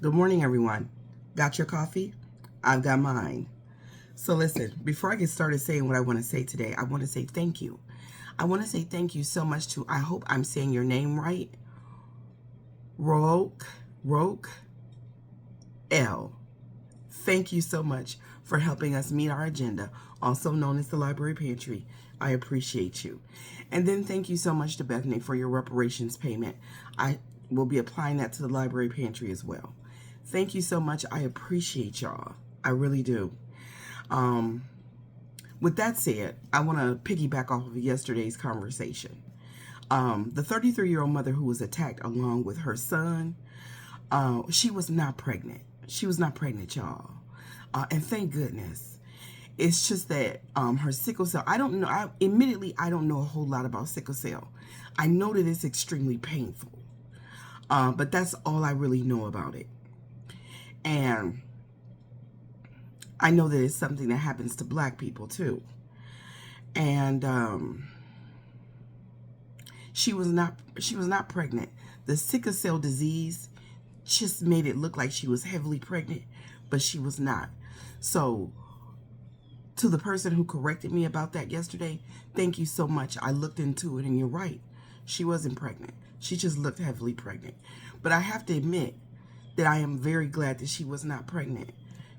Good morning, everyone. Got your coffee? I've got mine. So listen, before I get started saying what I want to say today, I want to say thank you. I want to say thank you so much to, I hope I'm saying your name right, Roke L. Thank you so much for helping us meet our agenda, also known as the Library Pantry. I appreciate you. And then thank you so much to Bethany for your reparations payment. I will be applying that to the Library Pantry as well. Thank you so much. I appreciate y'all. I really do. With that said, I want to piggyback off of yesterday's conversation. The 33-year-old mother who was attacked along with her son, she was not pregnant. She was not pregnant, y'all. And thank goodness. It's just that her sickle cell, I don't know, admittedly, I don't know a whole lot about sickle cell. I know that it's extremely painful. But that's all I really know about it. And I know that it's something that happens to Black people too. And she was not pregnant. The sickle cell disease just made it look like she was heavily pregnant, but she was not. So to the person who corrected me about that yesterday, thank you so much. I looked into it and you're right. She wasn't pregnant. She just looked heavily pregnant. But I have to admit that I am very glad that she was not pregnant,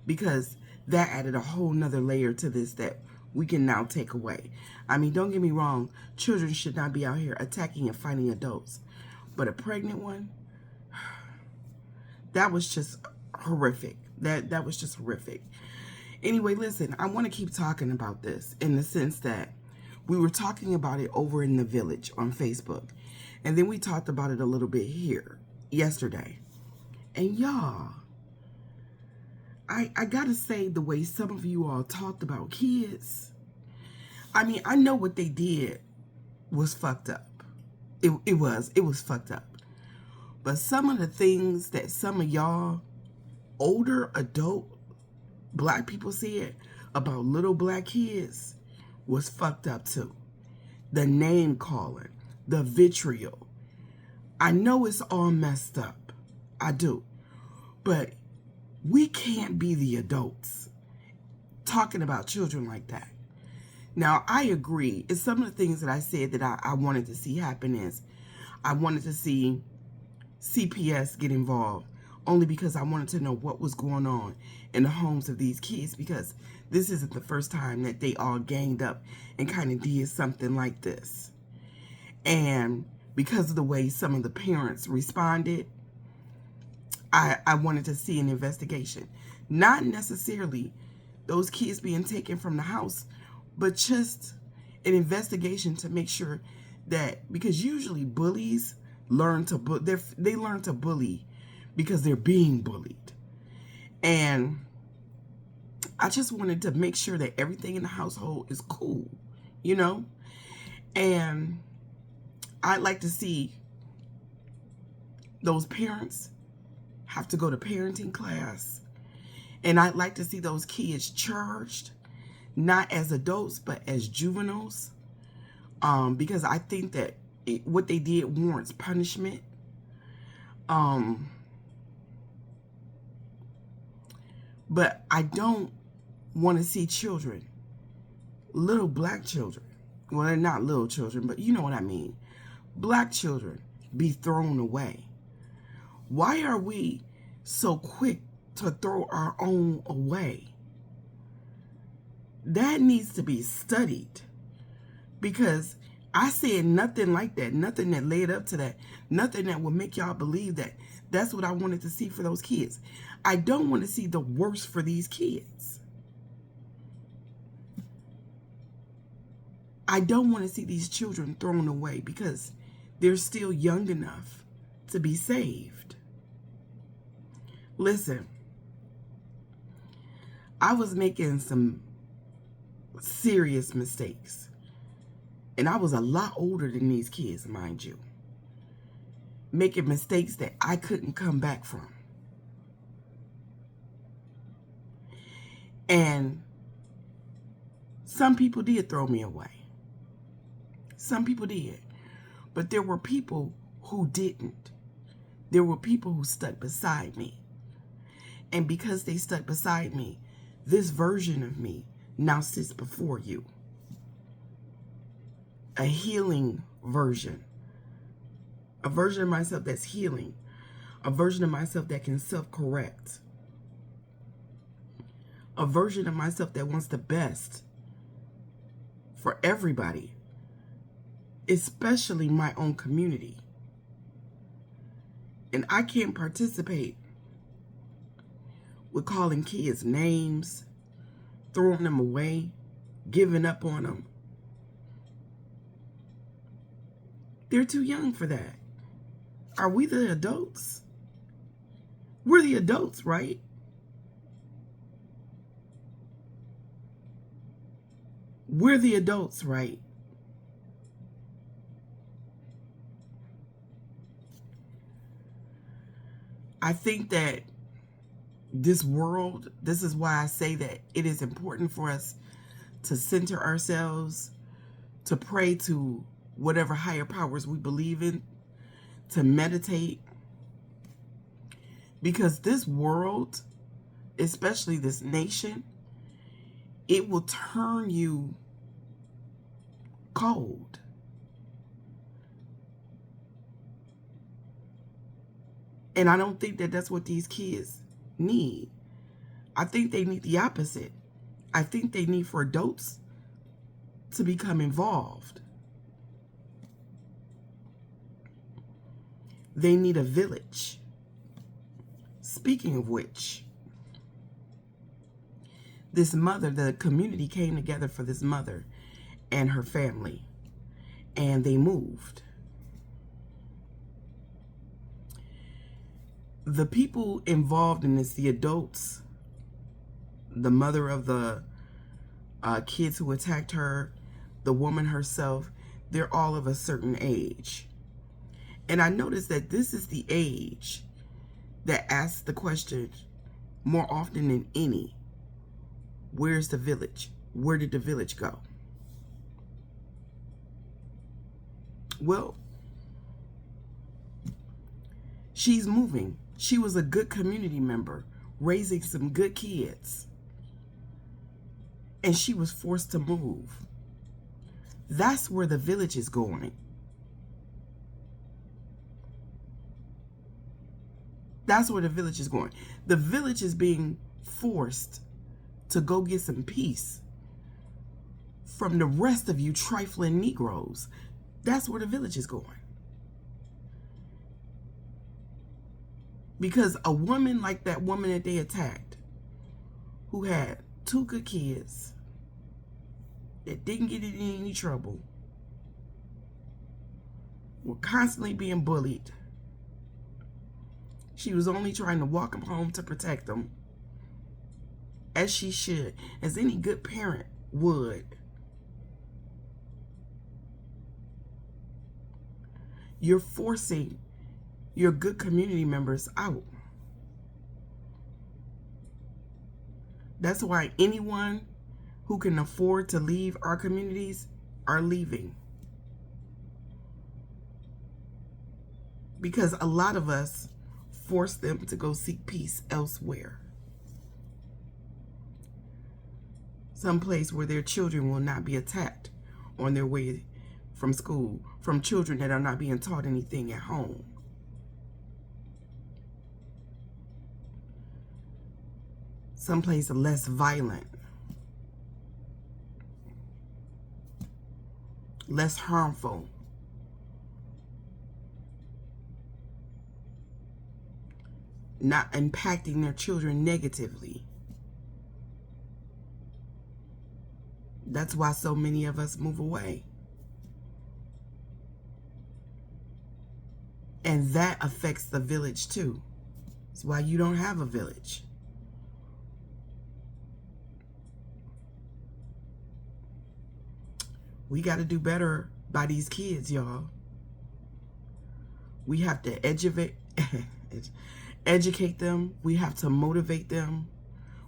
because that added a whole nother layer to this that we can now take away. I mean, don't get me wrong, children should not be out here attacking and fighting adults. But a pregnant one, that was just horrific. That was just horrific. Anyway, listen, I want to keep talking about this in the sense that we were talking about it over in the village on Facebook. And then we talked about it a little bit here yesterday. And y'all, I gotta say, the way some of you all talked about kids, I mean, I know what they did was fucked up. It was fucked up. But some of the things that some of y'all older adult Black people said about little Black kids was fucked up too. The name calling, the vitriol. I know it's all messed up. I do. But we can't be the adults talking about children like that. Now, I agree. It's some of the things that I said that I wanted to see happen is I wanted to see CPS get involved, only because I wanted to know what was going on in the homes of these kids, because this isn't the first time that they all ganged up and kind of did something like this. And because of the way some of the parents responded, I wanted to see an investigation. Not necessarily those kids being taken from the house, but just an investigation to make sure that, because usually bullies learn to bully because they're being bullied. And I just wanted to make sure that everything in the household is cool, you know? And I'd like to see those parents have to go to parenting class. And I'd like to see those kids charged, not as adults, but as juveniles. Because I think that what they did warrants punishment. But I don't want to see children, little Black children, well, they're not little children, but you know what I mean, Black children be thrown away. Why are we so quick to throw our own away? That needs to be studied, because I said nothing like that, nothing that led up to that, nothing that would make y'all believe that that's what I wanted to see for those kids. I don't want to see the worst for these kids. I don't want to see these children thrown away because they're still young enough to be saved. Listen, I was making some serious mistakes. And I was a lot older than these kids, mind you. Making mistakes that I couldn't come back from. And some people did throw me away. Some people did. But there were people who didn't. There were people who stuck beside me. And because they stuck beside me, this version of me now sits before you. A healing version. A version of myself that's healing. A version of myself that can self-correct. A version of myself that wants the best for everybody, especially my own community. And I can't participate with calling kids names, throwing them away, giving up on them. They're too young for that. Are we the adults? We're the adults, right? We're the adults, right? I think that this world, this is why I say that it is important for us to center ourselves, to pray to whatever higher powers we believe in, to meditate. Because this world, especially this nation, it will turn you cold. And I don't think that that's what these kids need. I think they need the opposite. I think they need for adults to become involved. They need a village. Speaking of which, this mother, the community came together for this mother and her family, and they moved. The people involved in this, the adults, the mother of the kids who attacked her, the woman herself, they're all of a certain age. And I noticed that this is the age that asks the question more often than any, where's the village? Where did the village go? Well, she's moving. She was a good community member, raising some good kids. And she was forced to move. That's where the village is going. That's where the village is going. The village is being forced to go get some peace from the rest of you trifling Negroes. That's where the village is going. Because a woman like that woman that they attacked, who had 2 good kids, that didn't get in any trouble, were constantly being bullied. She was only trying to walk them home to protect them, as she should, as any good parent would. You're forcing your good community members out. That's why anyone who can afford to leave our communities are leaving. Because a lot of us force them to go seek peace elsewhere. Someplace where their children will not be attacked on their way from school, from children that are not being taught anything at home. Someplace less violent, less harmful. Not impacting their children negatively. That's why so many of us move away. And that affects the village too. That's why you don't have a village. We got to do better by these kids, y'all. We have to educate them. We have to motivate them.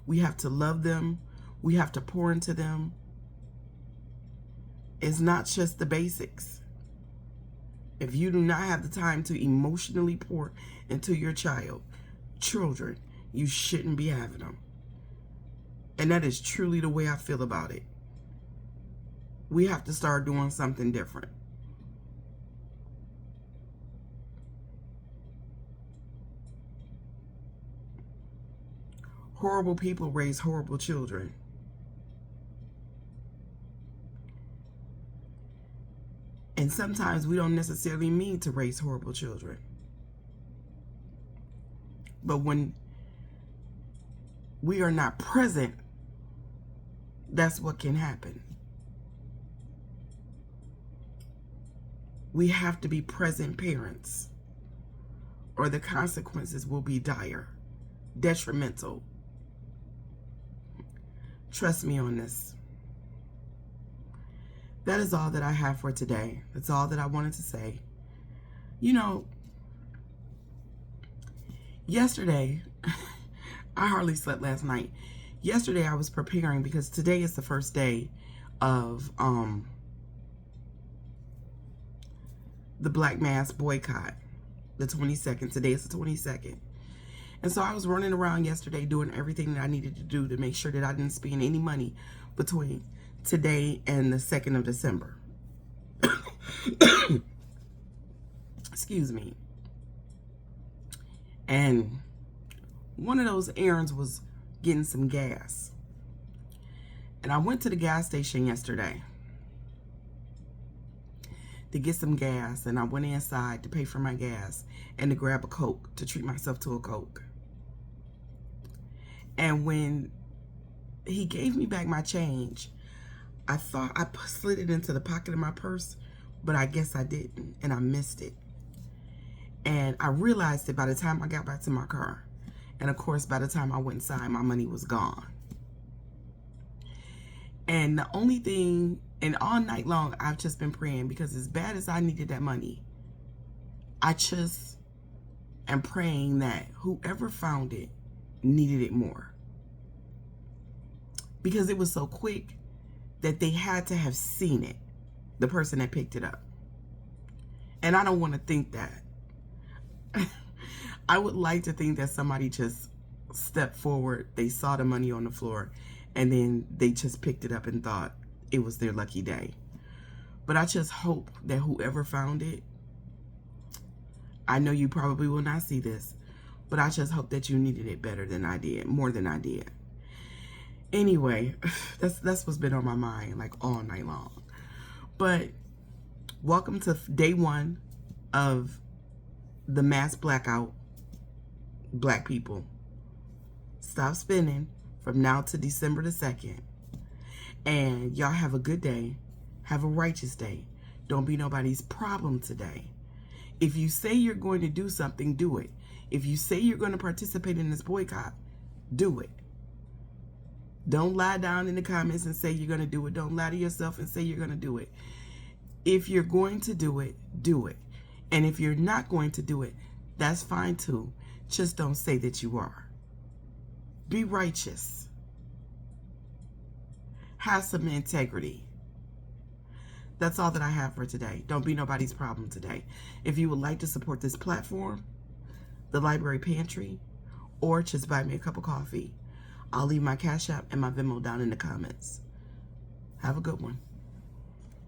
We have to love them. We have to pour into them. It's not just the basics. If you do not have the time to emotionally pour into your children, you shouldn't be having them. And that is truly the way I feel about it. We have to start doing something different. Horrible people raise horrible children. And sometimes we don't necessarily mean to raise horrible children. But when we are not present, that's what can happen. We have to be present parents, or the consequences will be dire, detrimental. Trust me on this. That is all that I have for today. That's all that I wanted to say. You know, yesterday, I hardly slept last night. Yesterday I was preparing because today is the first day of the Black Mass boycott, the 22nd. Today is the 22nd. And so I was running around yesterday doing everything that I needed to do to make sure that I didn't spend any money between today and the 2nd of December. Excuse me. And one of those errands was getting some gas. And I went to the gas station yesterday to get some gas, and I went inside to pay for my gas and to grab a Coke, to treat myself to a Coke. And when he gave me back my change, I thought I slid it into the pocket of my purse, but I guess I didn't, and I missed it. And I realized it by the time I got back to my car. And of course, by the time I went inside, my money was gone. And the only thing, and all night long, I've just been praying, because as bad as I needed that money, I just am praying that whoever found it needed it more. Because it was so quick that they had to have seen it, the person that picked it up. And I don't want to think that. I would like to think that somebody just stepped forward, they saw the money on the floor, and then they just picked it up and thought it was their lucky day. But I just hope that whoever found it, I know you probably will not see this, but I just hope that you needed it better than I did, more than I did. Anyway, that's what's been on my mind like all night long. But welcome to day 1 of the mass blackout. Black people, stop spending from now to December the 2nd. And y'all have a good day. Have a righteous day. Don't be nobody's problem today. If you say you're going to do something, do it. If you say you're going to participate in this boycott, do it. Don't lie down in the comments and say you're going to do it. Don't lie to yourself and say you're going to do it. If you're going to do it, do it. And if you're not going to do it, that's fine too. Just don't say that you are. Be righteous. Have some integrity. That's all that I have for today. Don't be nobody's problem today. If you would like to support this platform, the Library Pantry, or just buy me a cup of coffee, I'll leave my Cash App and my Venmo down in the comments. Have a good one.